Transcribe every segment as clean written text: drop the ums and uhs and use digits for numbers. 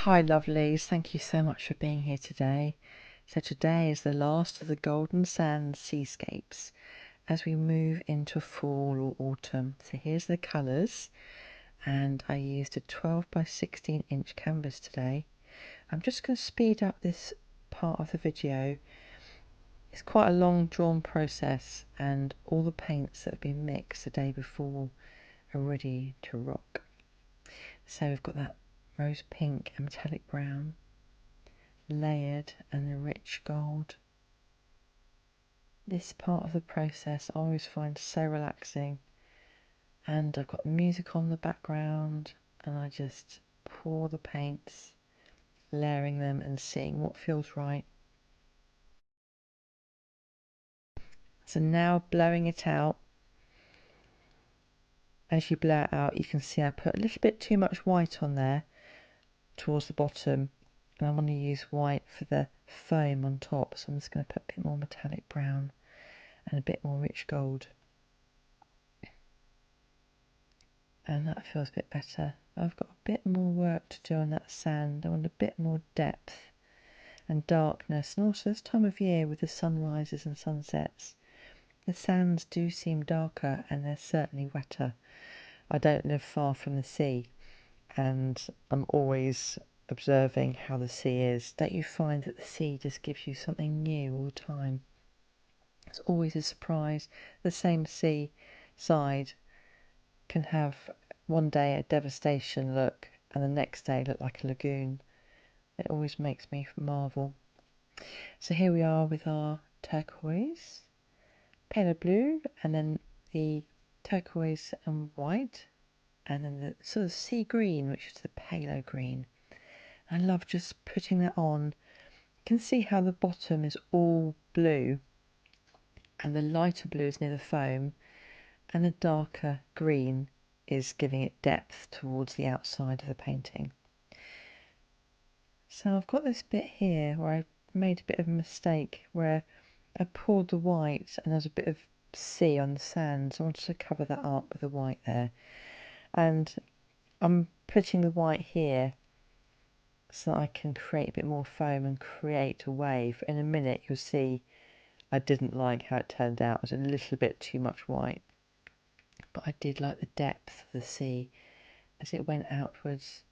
Hi lovelies, thank you so much for being here today. So today is the last of the Golden Sands seascapes as we move into fall or autumn. So here's the colours, and I used a 12 by 16 inch canvas today. I'm just going to speed up this part of the video. It's quite a long drawn process, and all the paints that have been mixed the day before are ready to rock. So we've got that rose pink and metallic brown, layered, and the rich gold. This part of the process I always find so relaxing, and I've got music on the background and I just pour the paints, layering them and seeing what feels right. So now blowing it out. As you blow it out, you can see I put a little bit too much white on there towards the bottom, and I want to use white for the foam on top, so I'm just going to put a bit more metallic brown and a bit more rich gold, and that feels a bit better. I've got a bit more work to do on that sand. I want a bit more depth and darkness, and also this time of year with the sunrises and sunsets, the sands do seem darker and they're certainly wetter. I don't live far from the sea, and I'm always observing how the sea is. Don't you find that the sea just gives you something new all the time? It's always a surprise. The same sea side can have one day a devastation look and the next day look like a lagoon. It always makes me marvel. So here we are with our turquoise, pale blue, and then the turquoise and white, and then the sort of sea green, which is the pale green. I love just putting that on. You can see how the bottom is all blue and the lighter blue is near the foam, and the darker green is giving it depth towards the outside of the painting. So I've got this bit here where I made a bit of a mistake where I poured the white and there's a bit of sea on the sand, so I wanted to cover that up with the white there. And I'm putting the white here so that I can create a bit more foam and create a wave. In a minute you'll see I didn't like how it turned out. It was a little bit too much white, but I did like the depth of the sea as it went outwards.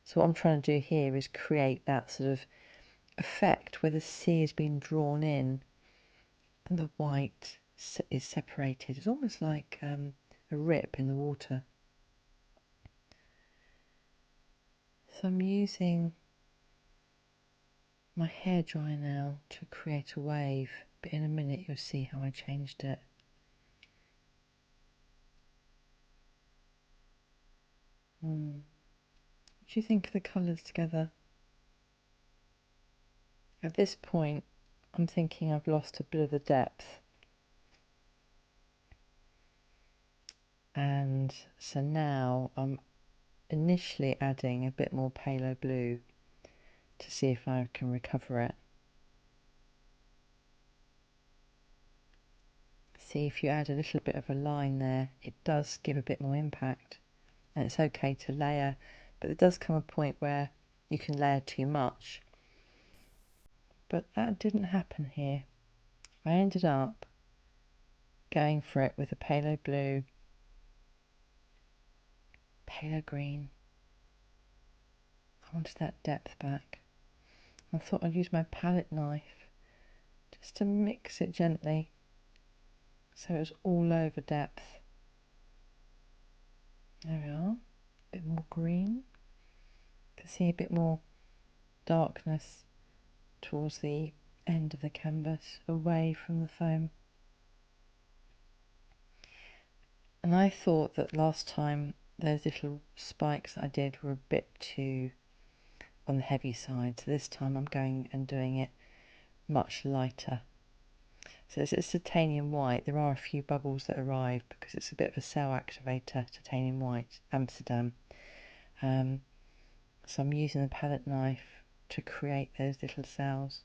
So what I'm trying to do here is create that sort of effect where the sea is being drawn in and the white is separated. It's almost like a rip in the water. So I'm using my hairdryer now to create a wave, but in a minute you'll see how I changed it. What do you think of the colours together? At this point I'm thinking I've lost a bit of the depth, and so now I'm initially adding a bit more pale blue to see if I can recover it. See, if you add a little bit of a line there, it does give a bit more impact, and it's okay to layer, but there does come a point where you can layer too much. But that didn't happen here. I ended up going for it with a pale blue, pale green. I wanted that depth back. I thought I'd use my palette knife just to mix it gently so it was all over depth. There we are, a bit more green. You can see a bit more darkness towards the end of the canvas, away from the foam. And I thought that last time those little spikes that I did were a bit too on the heavy side, so this time I'm going and doing it much lighter. So it's titanium white. There are a few bubbles that arrive because it's a bit of a cell activator, titanium white, Amsterdam. So I'm using the palette knife to create those little cells.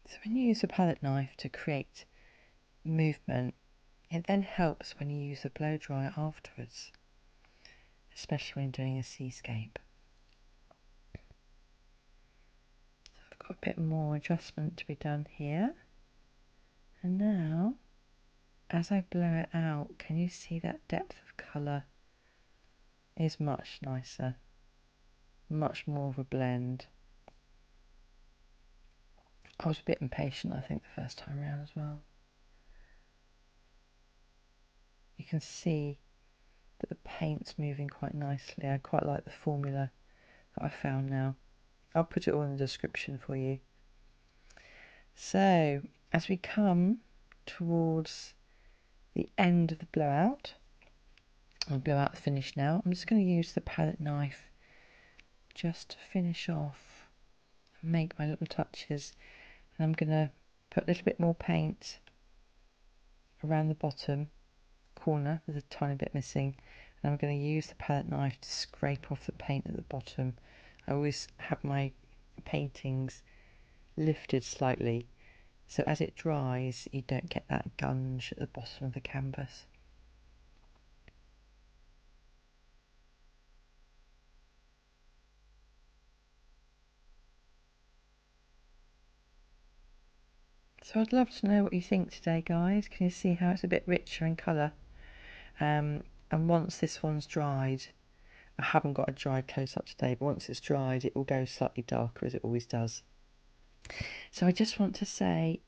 So when you use a palette knife to create movement, It then helps when you use a blow dryer afterwards, especially when doing a seascape. So I've got a bit more adjustment to be done here. And now, as I blow it out, can you see that depth of colour is much nicer, much more of a blend. I was a bit impatient, I think, the first time around as well. You can see that the paint's moving quite nicely. I quite like the formula that I found now. I'll put it all in the description for you. So, as we come towards the end of the blowout, I'll blow out the finish now. I'm just going to use the palette knife just to finish off and make my little touches. And I'm going to put a little bit more paint around the bottom corner. There's a tiny bit missing. And I'm going to use the palette knife to scrape off the paint at the bottom. I always have my paintings lifted slightly, so as it dries you don't get that gunge at the bottom of the canvas. So I'd love to know what you think today, guys. Can you see how it's a bit richer in colour? And once this one's dried, I haven't got a dry close-up today, but once it's dried it will go slightly darker as it always does. So I just want to say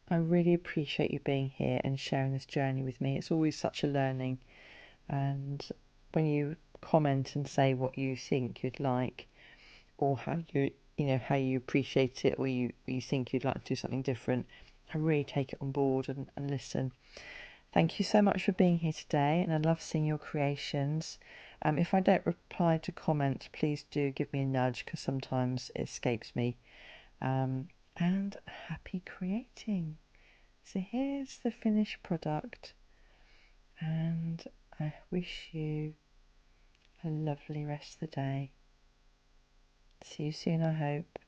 I really appreciate you being here and sharing this journey with me. It's always such a learning, and when you comment and say what you think you'd like, or how how you appreciate it, or you think you'd like to do something different, I really take it on board and listen. Thank you so much for being here today, and I love seeing your creations. If I don't reply to comments, please do give me a nudge, because sometimes it escapes me. And happy creating. So here's the finished product, and I wish you a lovely rest of the day. See you soon, I hope.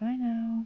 Bye now.